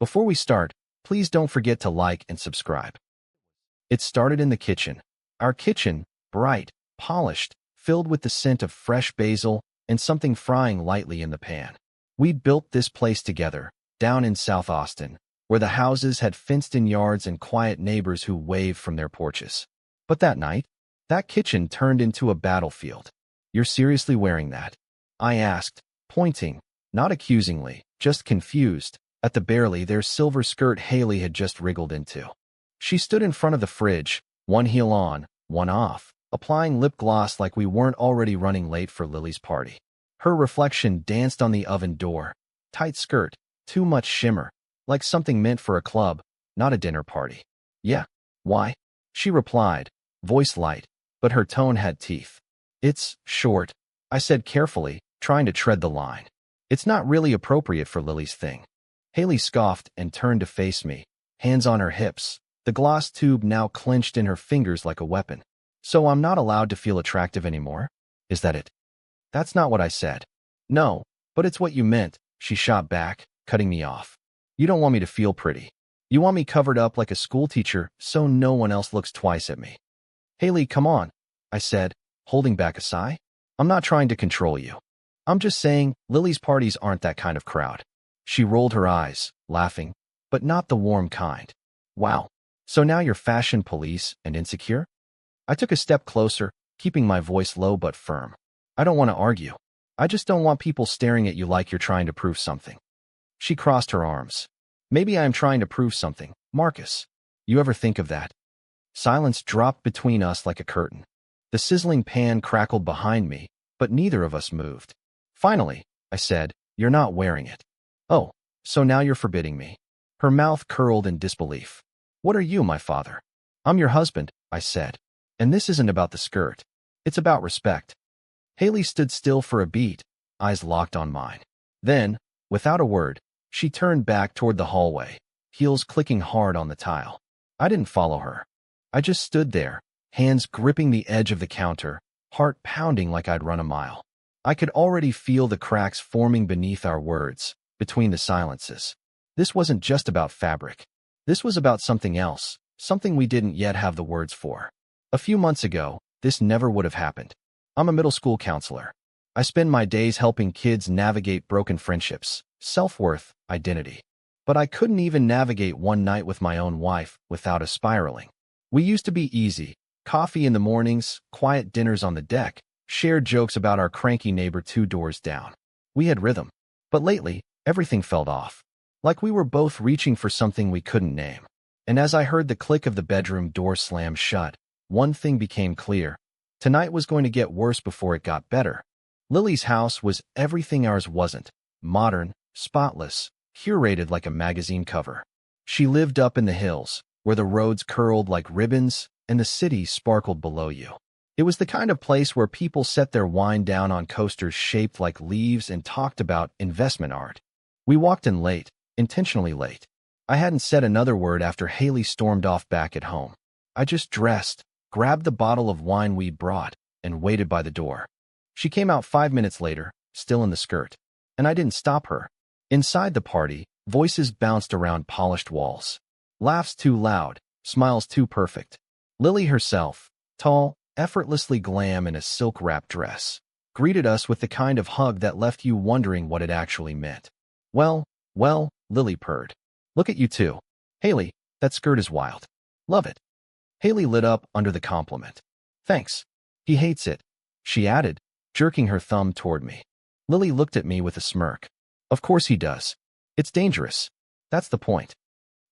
Before we start, please don't forget to like and subscribe. It started in the kitchen. Our kitchen, bright, polished, filled with the scent of fresh basil and something frying lightly in the pan. We'd built this place together, down in South Austin, where the houses had fenced-in yards and quiet neighbors who waved from their porches. But that night, that kitchen turned into a battlefield. "You're seriously wearing that?" I asked, pointing, not accusingly, just confused, at the barely there silver skirt Haley had just wriggled into. She stood in front of the fridge, one heel on, one off, applying lip gloss like we weren't already running late for Lily's party. Her reflection danced on the oven door. Tight skirt, too much shimmer, like something meant for a club, not a dinner party. "Yeah, why?" she replied, voice light, but her tone had teeth. "It's short," I said carefully, trying to tread the line. "It's not really appropriate for Lily's thing." Haley scoffed and turned to face me, hands on her hips, the gloss tube now clenched in her fingers like a weapon. "So I'm not allowed to feel attractive anymore? Is that it?" "That's not what I said." "No, but it's what you meant," she shot back, cutting me off. "You don't want me to feel pretty. You want me covered up like a schoolteacher so no one else looks twice at me." "Haley, come on," I said, holding back a sigh. "I'm not trying to control you. I'm just saying Lily's parties aren't that kind of crowd." She rolled her eyes, laughing, but not the warm kind. "Wow, so now you're fashion police and insecure?" I took a step closer, keeping my voice low but firm. "I don't want to argue. I just don't want people staring at you like you're trying to prove something." She crossed her arms. "Maybe I'm trying to prove something, Marcus. You ever think of that?" Silence dropped between us like a curtain. The sizzling pan crackled behind me, but neither of us moved. Finally, I said, "You're not wearing it." "Oh, so now you're forbidding me." Her mouth curled in disbelief. "What are you, my father?" "I'm your husband," I said. "And this isn't about the skirt. It's about respect." Haley stood still for a beat, eyes locked on mine. Then, without a word, she turned back toward the hallway, heels clicking hard on the tile. I didn't follow her. I just stood there, hands gripping the edge of the counter, heart pounding like I'd run a mile. I could already feel the cracks forming beneath our words, between the silences. This wasn't just about fabric. This was about something else, something we didn't yet have the words for. A few months ago, this never would have happened. I'm a middle school counselor. I spend my days helping kids navigate broken friendships, self-worth, identity. But I couldn't even navigate one night with my own wife without a spiraling. We used to be easy. Coffee in the mornings, quiet dinners on the deck, shared jokes about our cranky neighbor 2 doors down. We had rhythm. But lately, everything felt off. Like we were both reaching for something we couldn't name. And as I heard the click of the bedroom door slam shut, one thing became clear. Tonight was going to get worse before it got better. Lily's house was everything ours wasn't. Modern, spotless, curated like a magazine cover. She lived up in the hills, where the roads curled like ribbons and the city sparkled below you. It was the kind of place where people set their wine down on coasters shaped like leaves and talked about investment art. We walked in late, intentionally late. I hadn't said another word after Haley stormed off back at home. I just dressed, grabbed the bottle of wine we'd brought, and waited by the door. She came out 5 minutes later, still in the skirt. And I didn't stop her. Inside the party, voices bounced around polished walls. Laughs too loud, smiles too perfect. Lily herself, tall, effortlessly glam in a silk-wrapped dress, greeted us with the kind of hug that left you wondering what it actually meant. Well, Lily purred. "Look at you two. Haley, that skirt is wild. Love it." Haley lit up under the compliment. "Thanks. He hates it," she added, jerking her thumb toward me. Lily looked at me with a smirk. "Of course he does. It's dangerous. That's the point."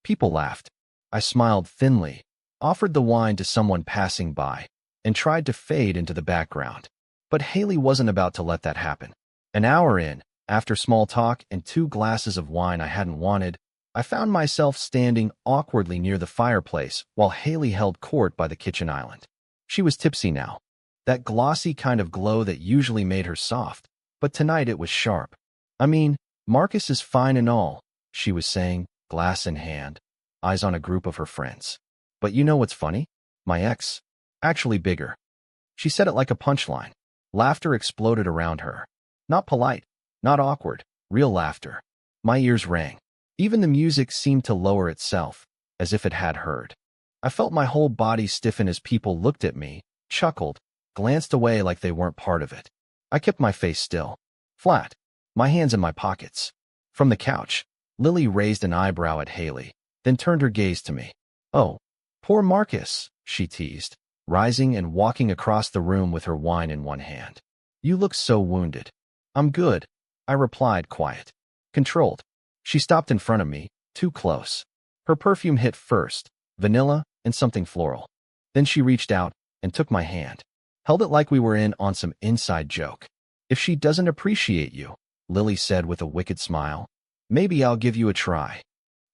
People laughed. I smiled thinly, offered the wine to someone passing by, and tried to fade into the background. But Haley wasn't about to let that happen. An hour in, after small talk and 2 glasses of wine I hadn't wanted, I found myself standing awkwardly near the fireplace while Haley held court by the kitchen island. She was tipsy now. That glossy kind of glow that usually made her soft, but tonight it was sharp. "I mean, Marcus is fine and all," she was saying, glass in hand, eyes on a group of her friends. "But you know what's funny? My ex. Actually bigger." She said it like a punchline. Laughter exploded around her. Not polite, not awkward, real laughter. My ears rang. Even the music seemed to lower itself, as if it had heard. I felt my whole body stiffen as people looked at me, chuckled, glanced away like they weren't part of it. I kept my face still, flat, my hands in my pockets. From the couch, Lily raised an eyebrow at Haley, then turned her gaze to me. "Oh, poor Marcus," she teased, rising and walking across the room with her wine in one hand. "You look so wounded." "I'm good," I replied, quiet, controlled. She stopped in front of me, too close. Her perfume hit first, vanilla and something floral. Then she reached out and took my hand, held it like we were in on some inside joke. "If she doesn't appreciate you," Lily said with a wicked smile, "maybe I'll give you a try."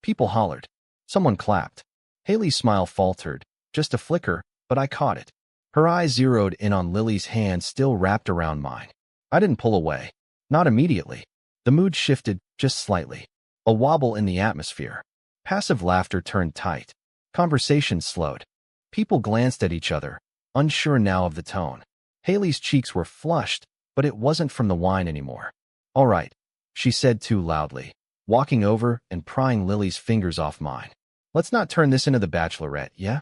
People hollered. Someone clapped. Haley's smile faltered, just a flicker, but I caught it. Her eyes zeroed in on Lily's hand still wrapped around mine. I didn't pull away. Not immediately. The mood shifted, just slightly. A wobble in the atmosphere. Passive laughter turned tight. Conversation slowed. People glanced at each other, unsure now of the tone. Haley's cheeks were flushed, but it wasn't from the wine anymore. "All right," she said too loudly, walking over and prying Lily's fingers off mine. "Let's not turn this into The Bachelorette, yeah?"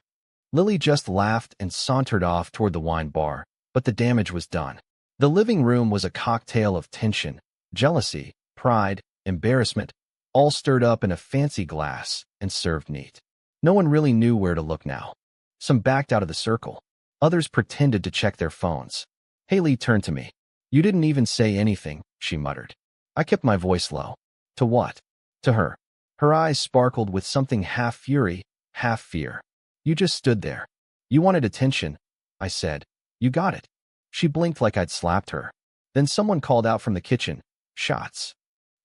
Lily just laughed and sauntered off toward the wine bar, but the damage was done. The living room was a cocktail of tension, jealousy, pride, embarrassment, all stirred up in a fancy glass and served neat. No one really knew where to look now. Some backed out of the circle. Others pretended to check their phones. Haley turned to me. "You didn't even say anything," she muttered. I kept my voice low. "To what?" "To her." Her eyes sparkled with something half fury, half fear. "You just stood there. You wanted attention," I said. "You got it." She blinked like I'd slapped her. Then someone called out from the kitchen, "Shots."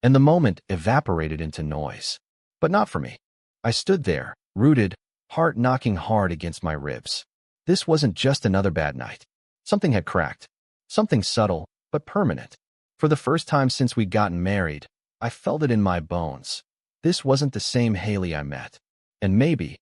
And the moment evaporated into noise. But not for me. I stood there, rooted, heart knocking hard against my ribs. This wasn't just another bad night. Something had cracked. Something subtle, but permanent. For the first time since we'd gotten married, I felt it in my bones. This wasn't the same Haley I met. And maybe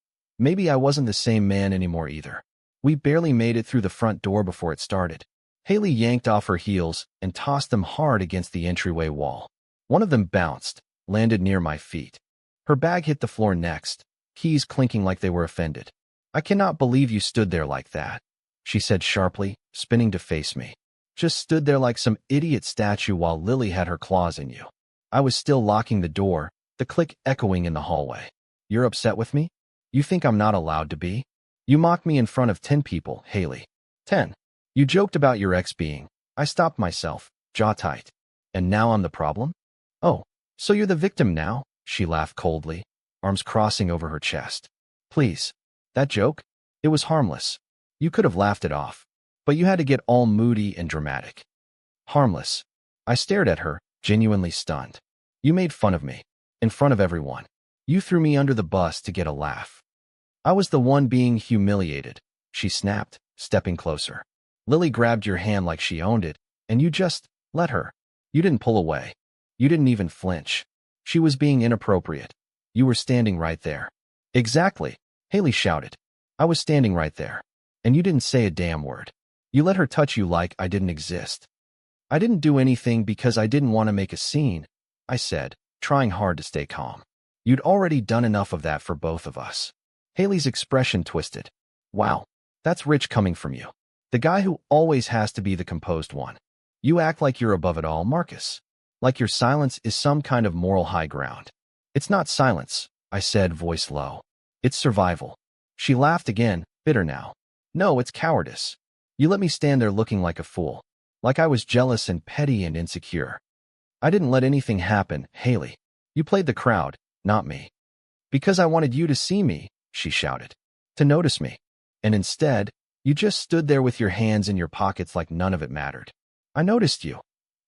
I wasn't the same man anymore either. We barely made it through the front door before it started. Haley yanked off her heels and tossed them hard against the entryway wall. One of them bounced, landed near my feet. Her bag hit the floor next, keys clinking like they were offended. "I cannot believe you stood there like that," she said sharply, spinning to face me. "Just stood there like some idiot statue while Lily had her claws in you." I was still locking the door, the click echoing in the hallway. "You're upset with me? You think I'm not allowed to be? You mocked me in front of 10 people, Haley. 10. You joked about your ex being." I stopped myself, jaw tight. "And now I'm the problem?" "Oh, so you're the victim now?" She laughed coldly, arms crossing over her chest. "Please. That joke? It was harmless. You could have laughed it off. But you had to get all moody and dramatic." "Harmless." I stared at her, genuinely stunned. "You made fun of me. In front of everyone. You threw me under the bus to get a laugh." "I was the one being humiliated," she snapped, stepping closer. "Lily grabbed your hand like she owned it, and you just let her. You didn't pull away. You didn't even flinch. She was being inappropriate. You were standing right there." "Exactly," Haley shouted. "I was standing right there. And you didn't say a damn word. You let her touch you like I didn't exist." "I didn't do anything because I didn't want to make a scene," I said, trying hard to stay calm. "You'd already done enough of that for both of us." Haley's expression twisted. "Wow, that's rich coming from you. The guy who always has to be the composed one. You act like you're above it all, Marcus. Like your silence is some kind of moral high ground." "It's not silence," I said, voice low. "It's survival." She laughed again, bitter now. "No, it's cowardice. You let me stand there looking like a fool. Like I was jealous and petty and insecure." "I didn't let anything happen, Haley. You played the crowd, not me." "Because I wanted you to see me," she shouted. "To notice me. And instead, you just stood there with your hands in your pockets like none of it mattered." "I noticed you,"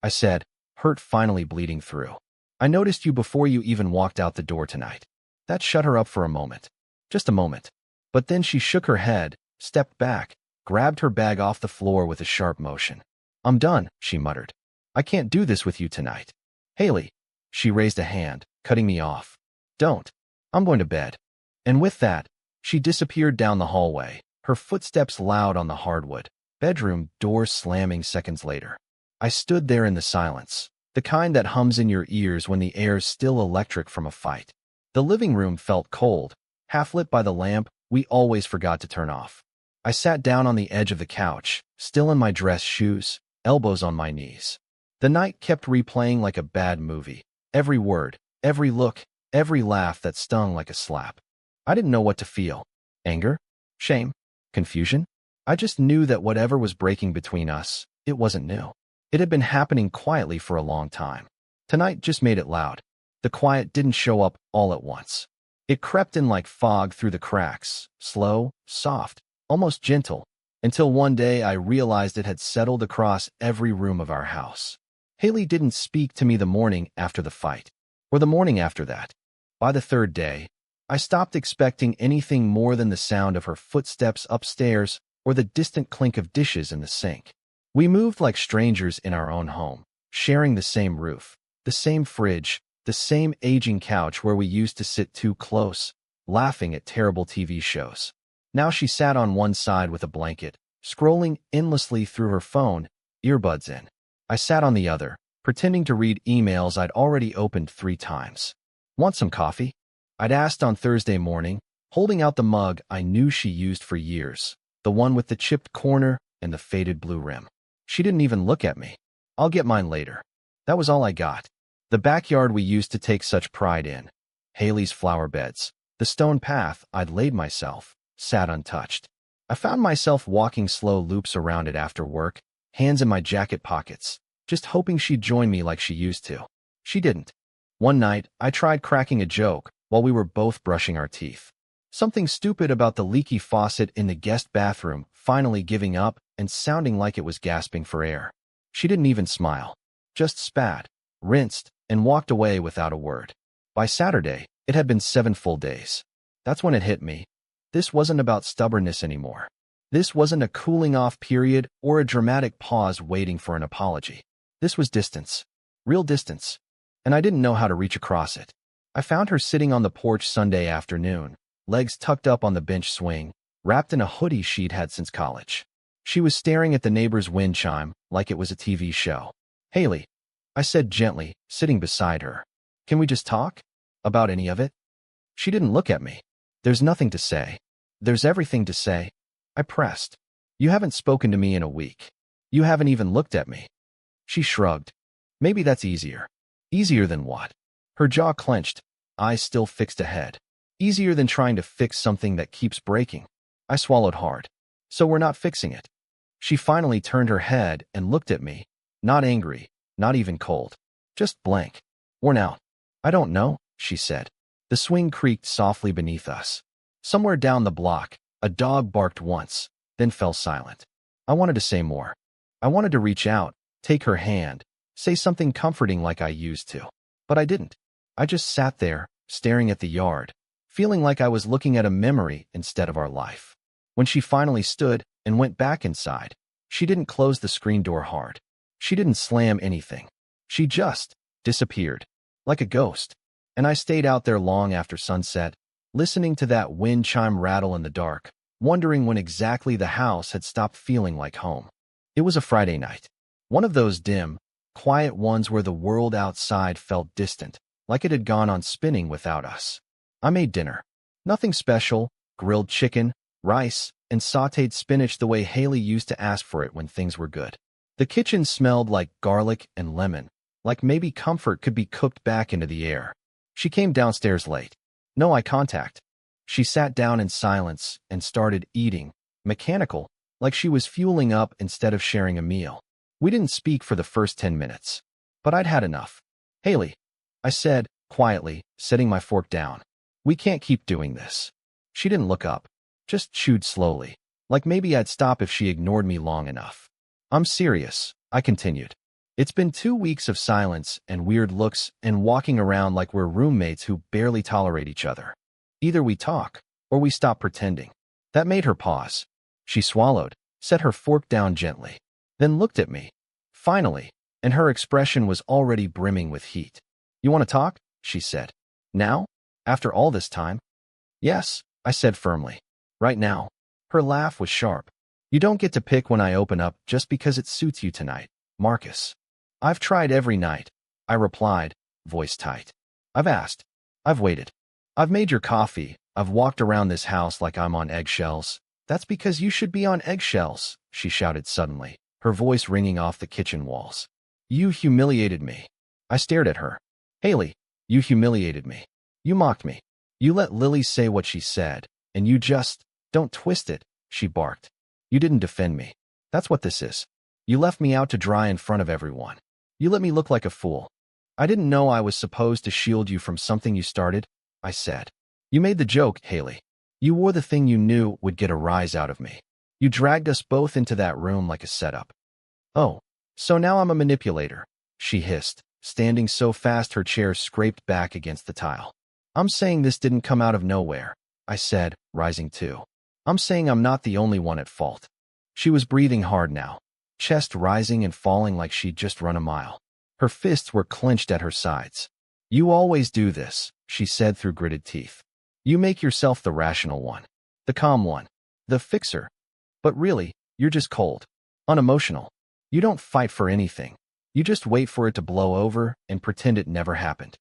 I said, hurt finally bleeding through. "I noticed you before you even walked out the door tonight." That shut her up for a moment. Just a moment. But then she shook her head, stepped back, grabbed her bag off the floor with a sharp motion. "I'm done," she muttered. "I can't do this with you tonight." "Haley." She raised a hand, cutting me off. "Don't. I'm going to bed." And with that, she disappeared down the hallway, her footsteps loud on the hardwood, bedroom door slamming seconds later. I stood there in the silence, the kind that hums in your ears when the air's still electric from a fight. The living room felt cold, half lit by the lamp we always forgot to turn off. I sat down on the edge of the couch, still in my dress shoes, elbows on my knees. The night kept replaying like a bad movie. Every word, every look, every laugh that stung like a slap. I didn't know what to feel. Anger? Shame? Confusion? I just knew that whatever was breaking between us, it wasn't new. It had been happening quietly for a long time. Tonight just made it loud. The quiet didn't show up all at once. It crept in like fog through the cracks, slow, soft, almost gentle, until one day I realized it had settled across every room of our house. Haley didn't speak to me the morning after the fight, or the morning after that. By the third day, I stopped expecting anything more than the sound of her footsteps upstairs or the distant clink of dishes in the sink. We moved like strangers in our own home, sharing the same roof, the same fridge, the same aging couch where we used to sit too close, laughing at terrible TV shows. Now she sat on one side with a blanket, scrolling endlessly through her phone, earbuds in. I sat on the other, pretending to read emails I'd already opened 3 times. Want some coffee? I'd asked on Thursday morning, holding out the mug I knew she used for years, the one with the chipped corner and the faded blue rim. She didn't even look at me. I'll get mine later. That was all I got. The backyard we used to take such pride in, Haley's flower beds, the stone path I'd laid myself, sat untouched. I found myself walking slow loops around it after work, hands in my jacket pockets, just hoping she'd join me like she used to. She didn't. One night, I tried cracking a joke while we were both brushing our teeth. Something stupid about the leaky faucet in the guest bathroom finally giving up and sounding like it was gasping for air. She didn't even smile. Just spat, rinsed, and walked away without a word. By Saturday, it had been 7 full days. That's when it hit me. This wasn't about stubbornness anymore. This wasn't a cooling-off period or a dramatic pause waiting for an apology. This was distance. Real distance. And I didn't know how to reach across it. I found her sitting on the porch Sunday afternoon, legs tucked up on the bench swing, wrapped in a hoodie she'd had since college. She was staring at the neighbor's wind chime like it was a TV show. "Haley," I said gently, sitting beside her. "Can we just talk? About any of it?" She didn't look at me. "There's nothing to say." "There's everything to say." I pressed. "You haven't spoken to me in a week. You haven't even looked at me." She shrugged. "Maybe that's easier." "Easier than what?" Her jaw clenched, eyes still fixed ahead. "Easier than trying to fix something that keeps breaking." I swallowed hard. "So we're not fixing it." She finally turned her head and looked at me, not angry, not even cold, just blank. "Worn out." "I don't know," she said. The swing creaked softly beneath us. Somewhere down the block, a dog barked once, then fell silent. I wanted to say more. I wanted to reach out, take her hand, say something comforting like I used to. But I didn't. I just sat there, staring at the yard, feeling like I was looking at a memory instead of our life. When she finally stood and went back inside, she didn't close the screen door hard. She didn't slam anything. She just disappeared, like a ghost. And I stayed out there long after sunset, listening to that wind chime rattle in the dark, wondering when exactly the house had stopped feeling like home. It was a Friday night. One of those dim, quiet ones where the world outside felt distant, like it had gone on spinning without us. I made dinner. Nothing special, grilled chicken, rice, and sautéed spinach the way Haley used to ask for it when things were good. The kitchen smelled like garlic and lemon, like maybe comfort could be cooked back into the air. She came downstairs late. No eye contact. She sat down in silence and started eating, mechanical, like she was fueling up instead of sharing a meal. We didn't speak for the first 10 minutes. But I'd had enough. "Haley," I said, quietly, setting my fork down. "We can't keep doing this." She didn't look up, just chewed slowly, like maybe I'd stop if she ignored me long enough. "I'm serious," I continued. "It's been 2 weeks of silence and weird looks and walking around like we're roommates who barely tolerate each other. Either we talk, or we stop pretending." That made her pause. She swallowed, set her fork down gently, then looked at me. Finally, and her expression was already brimming with heat. "You want to talk?" she said. "Now? After all this time?" "Yes," I said firmly. "Right now." Her laugh was sharp. "You don't get to pick when I open up just because it suits you tonight, Marcus." "I've tried every night," I replied, voice tight. "I've asked. I've waited. I've made your coffee. I've walked around this house like I'm on eggshells. That's because you should be on eggshells, she shouted suddenly, her voice ringing off the kitchen walls. You humiliated me. I stared at her. Haley, you humiliated me. You mocked me. You let Lily say what she said, and you just, don't twist it, she barked. You didn't defend me. That's what this is. You left me out to dry in front of everyone. You let me look like a fool. I didn't know I was supposed to shield you from something you started, I said. You made the joke, Haley. You wore the thing you knew would get a rise out of me. You dragged us both into that room like a setup. Oh, so now I'm a manipulator, she hissed, standing so fast her chair scraped back against the tile. I'm saying this didn't come out of nowhere, I said, rising too. I'm saying I'm not the only one at fault. She was breathing hard now, chest rising and falling like she'd just run a mile. Her fists were clenched at her sides. You always do this, she said through gritted teeth. You make yourself the rational one, the calm one, the fixer. But really, you're just cold, unemotional. You don't fight for anything. You just wait for it to blow over and pretend it never happened.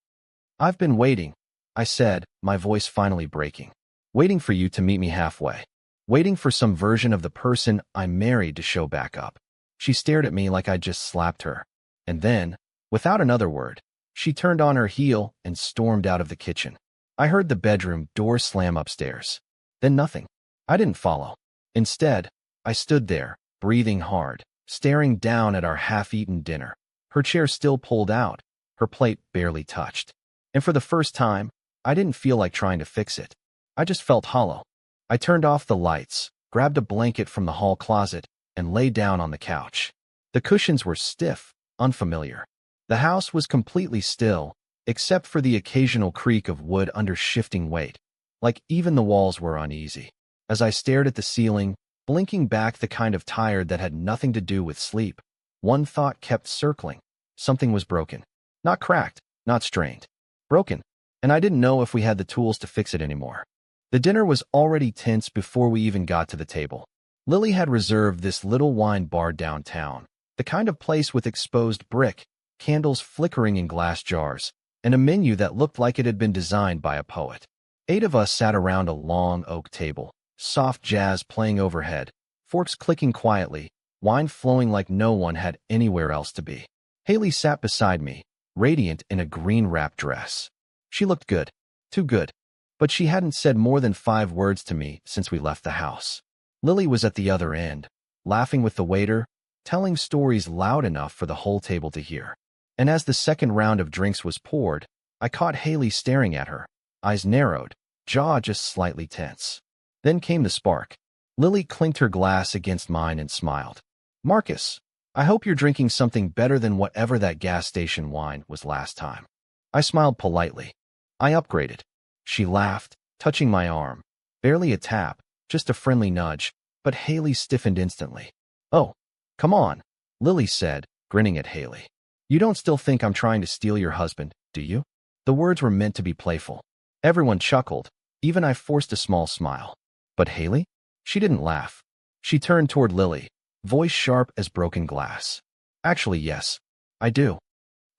I've been waiting, I said, my voice finally breaking. Waiting for you to meet me halfway. Waiting for some version of the person I married to show back up. She stared at me like I'd just slapped her. And then, without another word, she turned on her heel and stormed out of the kitchen. I heard the bedroom door slam upstairs. Then nothing. I didn't follow. Instead, I stood there, breathing hard, staring down at our half-eaten dinner. Her chair still pulled out, her plate barely touched. And for the first time, I didn't feel like trying to fix it. I just felt hollow. I turned off the lights, grabbed a blanket from the hall closet, and lay down on the couch. The cushions were stiff, unfamiliar. The house was completely still, except for the occasional creak of wood under shifting weight, like even the walls were uneasy. As I stared at the ceiling, blinking back the kind of tired that had nothing to do with sleep, one thought kept circling. Something was broken. Not cracked, not strained. Broken. And I didn't know if we had the tools to fix it anymore. The dinner was already tense before we even got to the table. Lily had reserved this little wine bar downtown, the kind of place with exposed brick, candles flickering in glass jars, and a menu that looked like it had been designed by a poet. 8 of us sat around a long oak table, soft jazz playing overhead, forks clicking quietly, wine flowing like no one had anywhere else to be. Haley sat beside me, radiant in a green wrap dress. She looked good. Too good. But she hadn't said more than 5 words to me since we left the house. Lily was at the other end, laughing with the waiter, telling stories loud enough for the whole table to hear. And as the second round of drinks was poured, I caught Haley staring at her, eyes narrowed, jaw just slightly tense. Then came the spark. Lily clinked her glass against mine and smiled. Marcus, I hope you're drinking something better than whatever that gas station wine was last time. I smiled politely. I upgraded. She laughed, touching my arm. Barely a tap, just a friendly nudge, but Haley stiffened instantly. Oh, come on, Lily said, grinning at Haley. You don't still think I'm trying to steal your husband, do you? The words were meant to be playful. Everyone chuckled. Even I forced a small smile. But Haley? She didn't laugh. She turned toward Lily, voice sharp as broken glass. Actually, yes, I do.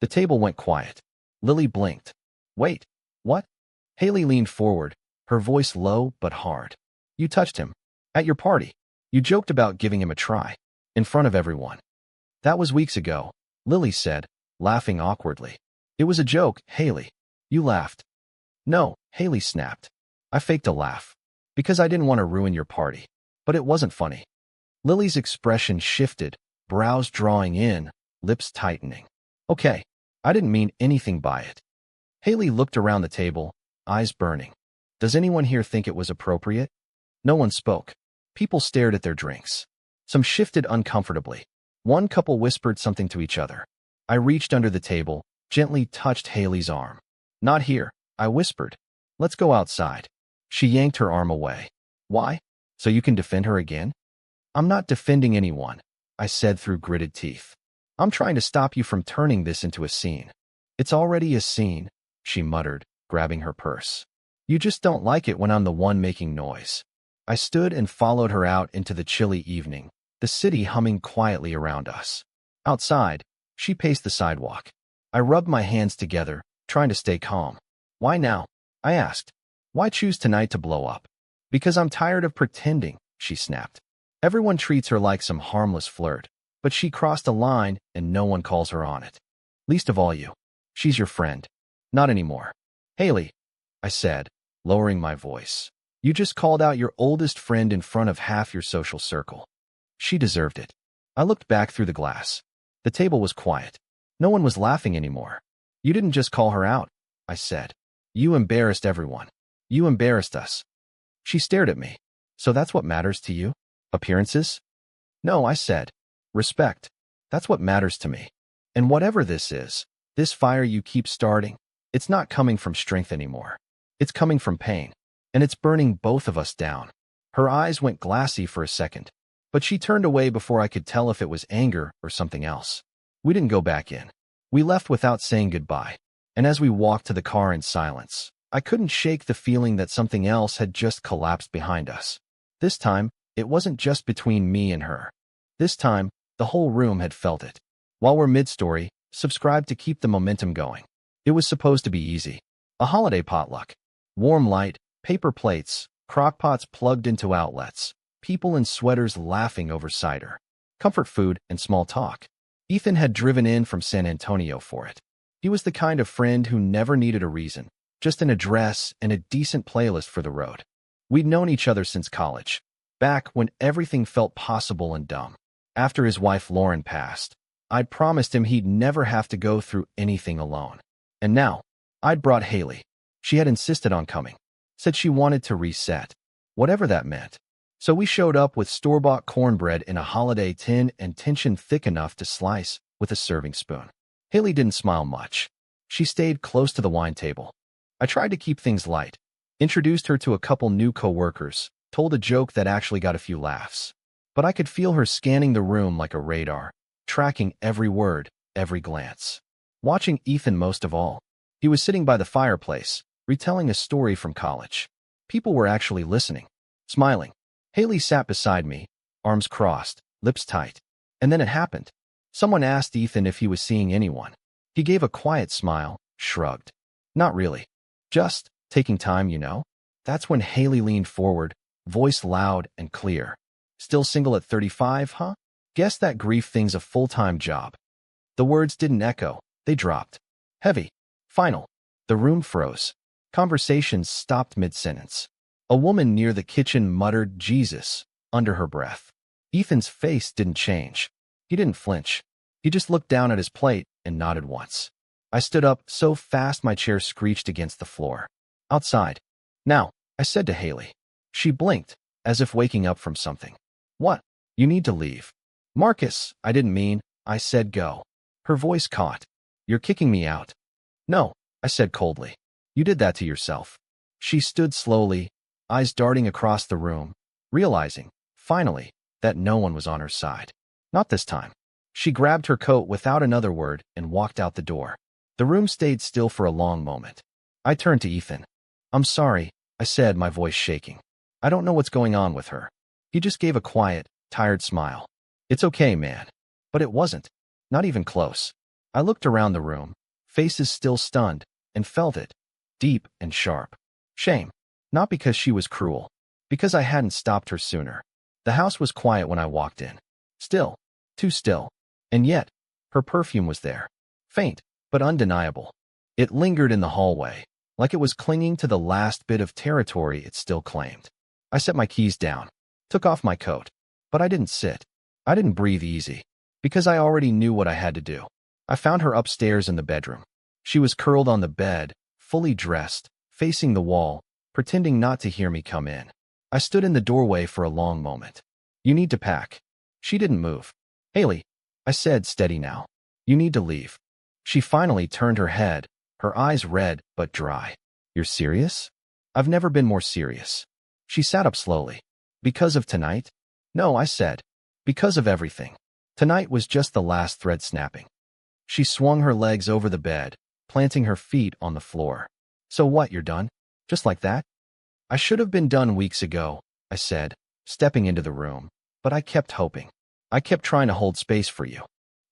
The table went quiet. Lily blinked. Wait, what? Haley leaned forward, her voice low but hard. You touched him. At your party. You joked about giving him a try. In front of everyone. That was weeks ago, Lily said, laughing awkwardly. It was a joke, Haley. You laughed. No, Haley snapped. I faked a laugh. Because I didn't want to ruin your party. But it wasn't funny. Lily's expression shifted, brows drawing in, lips tightening. Okay, I didn't mean anything by it. Haley looked around the table, eyes burning. Does anyone here think it was appropriate? No one spoke. People stared at their drinks. Some shifted uncomfortably. One couple whispered something to each other. I reached under the table, gently touched Haley's arm. Not here, I whispered. Let's go outside. She yanked her arm away. Why? So you can defend her again? I'm not defending anyone, I said through gritted teeth. I'm trying to stop you from turning this into a scene. It's already a scene, she muttered, grabbing her purse. You just don't like it when I'm the one making noise. I stood and followed her out into the chilly evening, the city humming quietly around us. Outside, she paced the sidewalk. I rubbed my hands together, trying to stay calm. Why now? I asked. Why choose tonight to blow up? Because I'm tired of pretending, she snapped. Everyone treats her like some harmless flirt, but she crossed a line and no one calls her on it. Least of all you. She's your friend. Not anymore. Haley, I said, lowering my voice. You just called out your oldest friend in front of half your social circle. She deserved it. I looked back through the glass. The table was quiet. No one was laughing anymore. You didn't just call her out, I said. You embarrassed everyone. You embarrassed us. She stared at me. So that's what matters to you? Appearances? No, I said. Respect. That's what matters to me. And whatever this is, this fire you keep starting, it's not coming from strength anymore. It's coming from pain. And it's burning both of us down. Her eyes went glassy for a second, but she turned away before I could tell if it was anger or something else. We didn't go back in. We left without saying goodbye. And as we walked to the car in silence, I couldn't shake the feeling that something else had just collapsed behind us. This time, it wasn't just between me and her. This time, the whole room had felt it. While we're mid-story, subscribe to keep the momentum going. It was supposed to be easy. A holiday potluck. Warm light, paper plates, crockpots plugged into outlets, people in sweaters laughing over cider, comfort food, and small talk. Ethan had driven in from San Antonio for it. He was the kind of friend who never needed a reason, just an address and a decent playlist for the road. We'd known each other since college, back when everything felt possible and dumb. After his wife Lauren passed, I'd promised him he'd never have to go through anything alone. And now, I'd brought Haley. She had insisted on coming. Said she wanted to reset, whatever that meant. So we showed up with store-bought cornbread in a holiday tin and tension thick enough to slice with a serving spoon. Haley didn't smile much. She stayed close to the wine table. I tried to keep things light, introduced her to a couple new co-workers, told a joke that actually got a few laughs. But I could feel her scanning the room like a radar, tracking every word, every glance. Watching Ethan most of all. He was sitting by the fireplace, retelling a story from college. People were actually listening, smiling. Haley sat beside me, arms crossed, lips tight. And then it happened. Someone asked Ethan if he was seeing anyone. He gave a quiet smile, shrugged. Not really. Just taking time, you know? That's when Haley leaned forward, voice loud and clear. Still single at 35, huh? Guess that grief thing's a full-time job. The words didn't echo. They dropped. Heavy. Final. The room froze. Conversations stopped mid-sentence. A woman near the kitchen muttered Jesus under her breath. Ethan's face didn't change. He didn't flinch. He just looked down at his plate and nodded once. I stood up so fast my chair screeched against the floor. Outside. Now, I said to Haley. She blinked, as if waking up from something. What? You need to leave. Marcus, I didn't mean, I said go. Her voice caught. You're kicking me out. No, I said coldly. You did that to yourself. She stood slowly, eyes darting across the room, realizing, finally, that no one was on her side. Not this time. She grabbed her coat without another word and walked out the door. The room stayed still for a long moment. I turned to Ethan. I'm sorry, I said, my voice shaking. I don't know what's going on with her. He just gave a quiet, tired smile. It's okay, man. But it wasn't. Not even close. I looked around the room, faces still stunned, and felt it. Deep and sharp. Shame. Not because she was cruel. Because I hadn't stopped her sooner. The house was quiet when I walked in. Still. Too still. And yet, her perfume was there. Faint, but undeniable. It lingered in the hallway, like it was clinging to the last bit of territory it still claimed. I set my keys down, took off my coat. But I didn't sit. I didn't breathe easy. Because I already knew what I had to do. I found her upstairs in the bedroom. She was curled on the bed, fully dressed, facing the wall, pretending not to hear me come in. I stood in the doorway for a long moment. You need to pack. She didn't move. Haley, I said, steady now. You need to leave. She finally turned her head, her eyes red but dry. You're serious? I've never been more serious. She sat up slowly. Because of tonight? No, I said. Because of everything. Tonight was just the last thread snapping. She swung her legs over the bed, planting her feet on the floor. So what, you're done? Just like that? I should have been done weeks ago, I said, stepping into the room. But I kept hoping. I kept trying to hold space for you.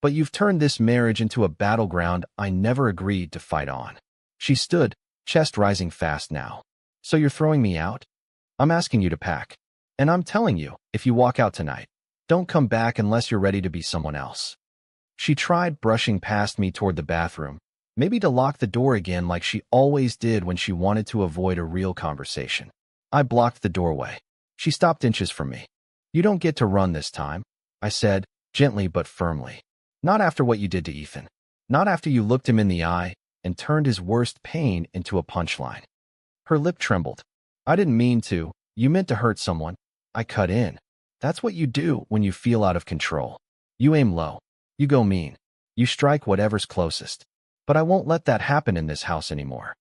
But you've turned this marriage into a battleground I never agreed to fight on. She stood, chest rising fast now. So you're throwing me out? I'm asking you to pack. And I'm telling you, if you walk out tonight, don't come back unless you're ready to be someone else. She tried brushing past me toward the bathroom, maybe to lock the door again like she always did when she wanted to avoid a real conversation. I blocked the doorway. She stopped inches from me. You don't get to run this time, I said, gently but firmly. Not after what you did to Ethan. Not after you looked him in the eye and turned his worst pain into a punchline. Her lip trembled. I didn't mean to. You meant to hurt someone. I cut in. That's what you do when you feel out of control. You aim low. You go mean. You strike whatever's closest. But I won't let that happen in this house anymore.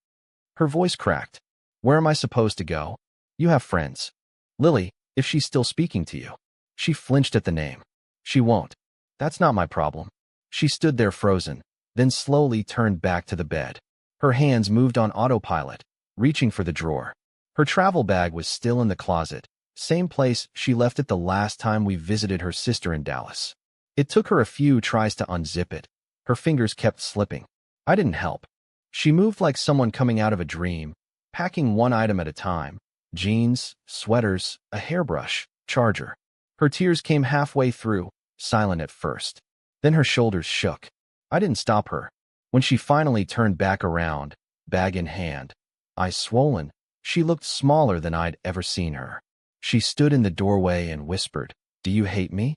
Her voice cracked. Where am I supposed to go? You have friends. Lily, if she's still speaking to you. She flinched at the name. She won't. That's not my problem. She stood there frozen, then slowly turned back to the bed. Her hands moved on autopilot, reaching for the drawer. Her travel bag was still in the closet, same place she left it the last time we visited her sister in Dallas. It took her a few tries to unzip it. Her fingers kept slipping. I didn't help. She moved like someone coming out of a dream, packing one item at a time. Jeans, sweaters, a hairbrush, charger. Her tears came halfway through, silent at first. Then her shoulders shook. I didn't stop her. When she finally turned back around, bag in hand, eyes swollen, she looked smaller than I'd ever seen her. She stood in the doorway and whispered, "Do you hate me?"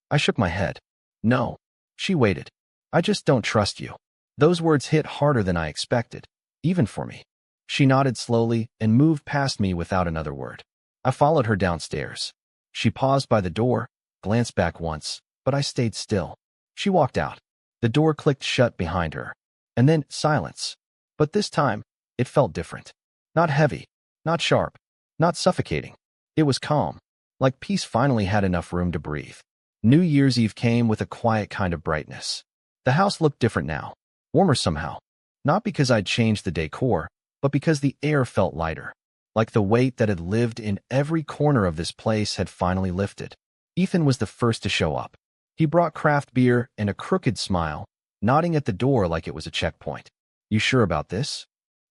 I shook my head. No. She waited. I just don't trust you. Those words hit harder than I expected, even for me. She nodded slowly and moved past me without another word. I followed her downstairs. She paused by the door, glanced back once, but I stayed still. She walked out. The door clicked shut behind her. And then silence. But this time, it felt different. Not heavy, not sharp, not suffocating. It was calm, like peace finally had enough room to breathe. New Year's Eve came with a quiet kind of brightness. The house looked different now, warmer somehow. Not because I'd changed the decor, but because the air felt lighter. Like the weight that had lived in every corner of this place had finally lifted. Ethan was the first to show up. He brought craft beer and a crooked smile, nodding at the door like it was a checkpoint. You sure about this?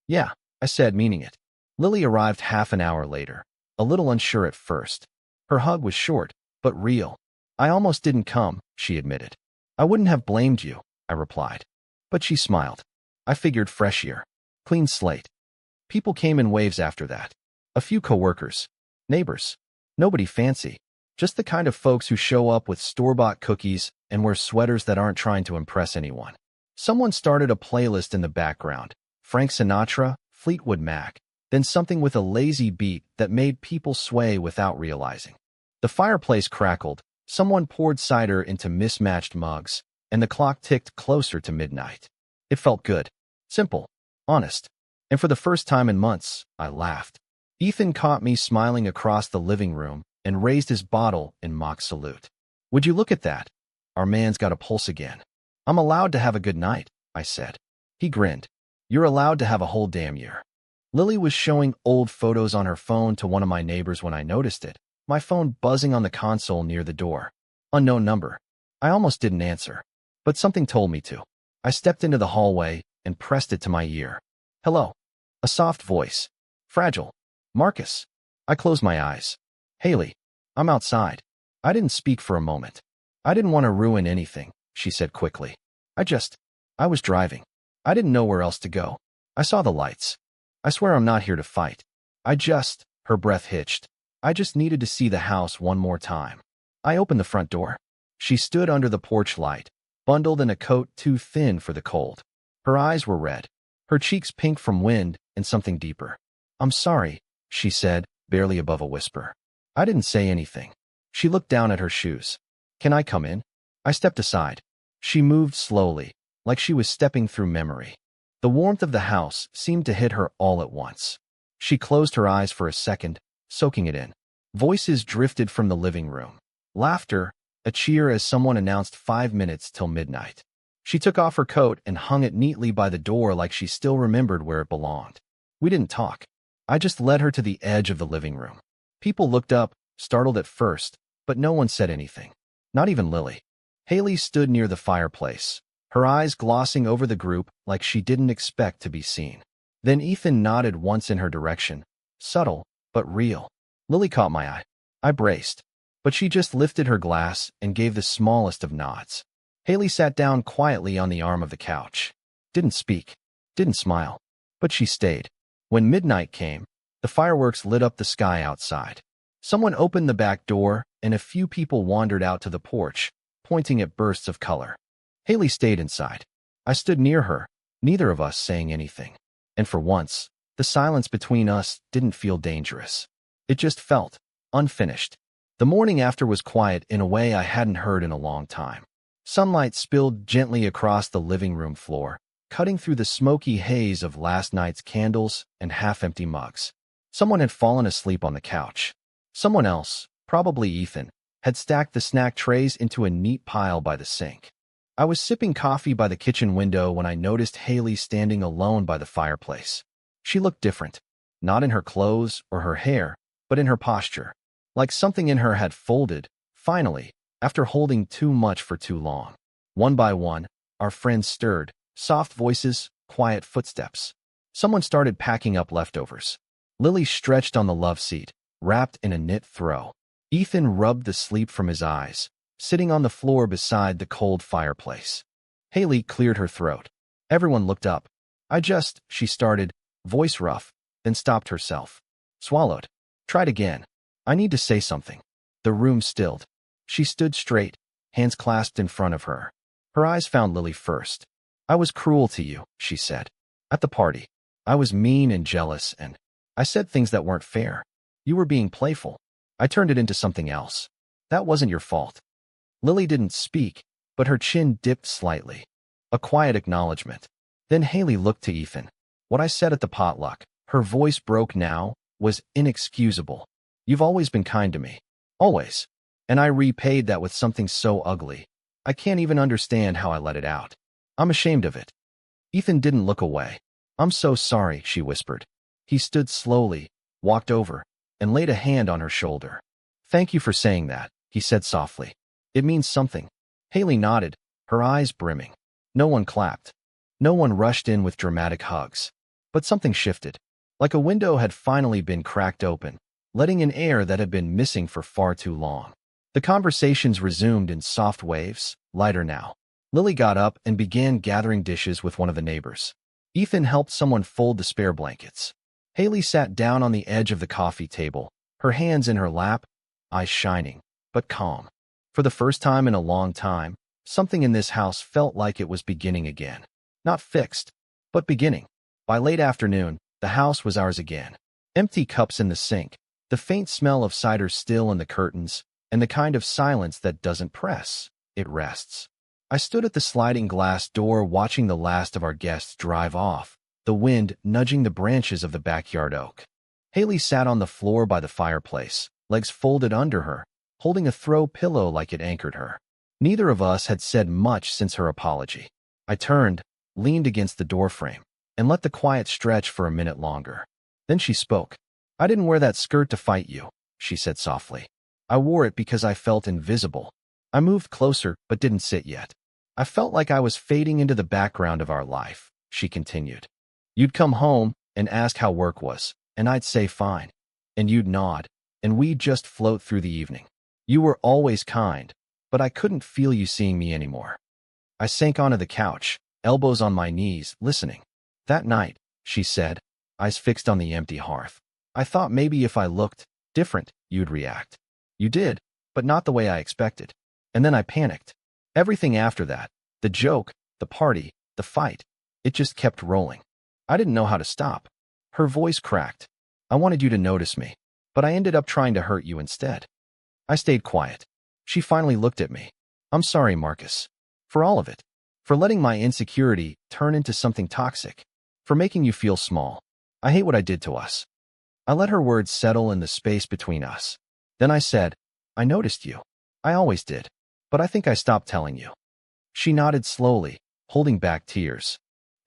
Yeah, I said, meaning it. Lily arrived half an hour later, a little unsure at first. Her hug was short, but real. I almost didn't come, she admitted. I wouldn't have blamed you, I replied. But she smiled. I figured fresh year. Clean slate. People came in waves after that. A few coworkers. Neighbors. Nobody fancy. Just the kind of folks who show up with store-bought cookies and wear sweaters that aren't trying to impress anyone. Someone started a playlist in the background. Frank Sinatra, Fleetwood Mac, then something with a lazy beat that made people sway without realizing. The fireplace crackled, someone poured cider into mismatched mugs, and the clock ticked closer to midnight. It felt good. Simple. Honest. And for the first time in months, I laughed. Ethan caught me smiling across the living room and raised his bottle in mock salute. Would you look at that? Our man's got a pulse again. I'm allowed to have a good night, I said. He grinned. You're allowed to have a whole damn year. Lily was showing old photos on her phone to one of my neighbors when I noticed it, my phone buzzing on the console near the door. Unknown number. I almost didn't answer, but something told me to. I stepped into the hallway and pressed it to my ear. Hello. A soft voice. Fragile. Marcus. I closed my eyes. Haley, I'm outside. I didn't speak for a moment. I didn't want to ruin anything, she said quickly. I was driving. I didn't know where else to go. I saw the lights. I swear I'm not here to fight. Her breath hitched. I just needed to see the house one more time. I opened the front door. She stood under the porch light, bundled in a coat too thin for the cold. Her eyes were red, her cheeks pink from wind and something deeper. I'm sorry, she said, barely above a whisper. I didn't say anything. She looked down at her shoes. Can I come in? I stepped aside. She moved slowly, like she was stepping through memory. The warmth of the house seemed to hit her all at once. She closed her eyes for a second, soaking it in. Voices drifted from the living room. Laughter, a cheer as someone announced 5 minutes till midnight. She took off her coat and hung it neatly by the door like she still remembered where it belonged. We didn't talk. I just led her to the edge of the living room. People looked up, startled at first, but no one said anything. Not even Lily. Haley stood near the fireplace, her eyes glossing over the group like she didn't expect to be seen. Then Ethan nodded once in her direction, subtle, but real. Lily caught my eye. I braced, but she just lifted her glass and gave the smallest of nods. Haley sat down quietly on the arm of the couch. Didn't speak, didn't smile, but she stayed. When midnight came, the fireworks lit up the sky outside. Someone opened the back door, and a few people wandered out to the porch, pointing at bursts of color. Haley stayed inside. I stood near her, neither of us saying anything. And for once, the silence between us didn't feel dangerous. It just felt unfinished. The morning after was quiet in a way I hadn't heard in a long time. Sunlight spilled gently across the living room floor, cutting through the smoky haze of last night's candles and half-empty mugs. Someone had fallen asleep on the couch. Someone else, probably Ethan, had stacked the snack trays into a neat pile by the sink. I was sipping coffee by the kitchen window when I noticed Haley standing alone by the fireplace. She looked different, not in her clothes or her hair, but in her posture, like something in her had folded, finally, after holding too much for too long. One by one, our friends stirred, soft voices, quiet footsteps. Someone started packing up leftovers. Lily stretched on the love seat, wrapped in a knit throw. Ethan rubbed the sleep from his eyes, sitting on the floor beside the cold fireplace. Haley cleared her throat. Everyone looked up. She started, voice rough, then stopped herself. Swallowed. Tried again. I need to say something. The room stilled. She stood straight, hands clasped in front of her. Her eyes found Lily first. I was cruel to you, she said. At the party. I was mean and jealous, and I said things that weren't fair. You were being playful. I turned it into something else. That wasn't your fault. Lily didn't speak, but her chin dipped slightly. A quiet acknowledgement. Then Haley looked to Ethan. What I said at the potluck, her voice broke now, was inexcusable. You've always been kind to me. Always. And I repaid that with something so ugly. I can't even understand how I let it out. I'm ashamed of it. Ethan didn't look away. I'm so sorry, she whispered. He stood slowly, walked over, and laid a hand on her shoulder. Thank you for saying that, he said softly. It means something. Haley nodded, her eyes brimming. No one clapped. No one rushed in with dramatic hugs. But something shifted. Like a window had finally been cracked open, letting in air that had been missing for far too long. The conversations resumed in soft waves, lighter now. Lily got up and began gathering dishes with one of the neighbors. Ethan helped someone fold the spare blankets. Haley sat down on the edge of the coffee table, her hands in her lap, eyes shining, but calm. For the first time in a long time, something in this house felt like it was beginning again. Not fixed, but beginning. By late afternoon, the house was ours again. Empty cups in the sink, the faint smell of cider still in the curtains, and the kind of silence that doesn't press, it rests. I stood at the sliding glass door watching the last of our guests drive off, the wind nudging the branches of the backyard oak. Haley sat on the floor by the fireplace, legs folded under her, holding a throw pillow like it anchored her. Neither of us had said much since her apology. I turned, leaned against the doorframe, and let the quiet stretch for a minute longer. Then she spoke. I didn't wear that skirt to fight you, she said softly. I wore it because I felt invisible. I moved closer, but didn't sit yet. I felt like I was fading into the background of our life, she continued. You'd come home and ask how work was, and I'd say fine. And you'd nod, and we'd just float through the evening. You were always kind, but I couldn't feel you seeing me anymore. I sank onto the couch, elbows on my knees, listening. That night, she said, eyes fixed on the empty hearth. I thought maybe if I looked different, you'd react. You did, but not the way I expected. And then I panicked. Everything after that, the joke, the party, the fight, it just kept rolling. I didn't know how to stop. Her voice cracked. I wanted you to notice me, but I ended up trying to hurt you instead. I stayed quiet. She finally looked at me. I'm sorry, Marcus. For all of it. For letting my insecurity turn into something toxic. For making you feel small. I hate what I did to us. I let her words settle in the space between us. Then I said, I noticed you. I always did. But I think I stopped telling you. She nodded slowly, holding back tears.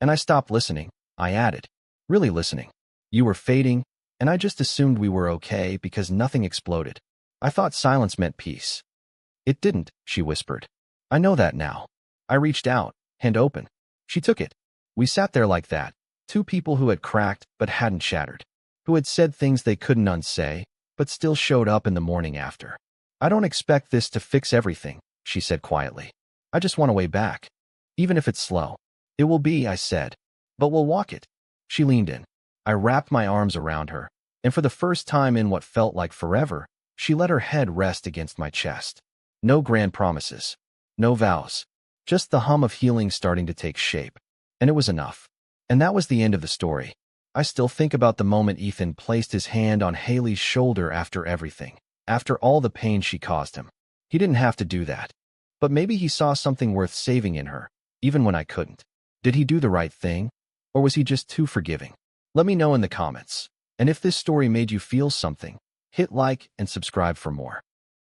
And I stopped listening, I added. Really listening. You were fading, and I just assumed we were okay because nothing exploded. I thought silence meant peace. It didn't, she whispered. I know that now. I reached out, hand open. She took it. We sat there like that, two people who had cracked but hadn't shattered. who had said things they couldn't unsay, but still showed up in the morning after. "I don't expect this to fix everything," she said quietly. "I just want a way back. Even if it's slow." "It will be," I said. "But we'll walk it." She leaned in. I wrapped my arms around her, and for the first time in what felt like forever, she let her head rest against my chest. No grand promises. No vows. Just the hum of healing starting to take shape. And it was enough. And that was the end of the story. I still think about the moment Ethan placed his hand on Haley's shoulder after everything, after all the pain she caused him. He didn't have to do that. But maybe he saw something worth saving in her, even when I couldn't. Did he do the right thing? Or was he just too forgiving? Let me know in the comments. And if this story made you feel something, hit like and subscribe for more.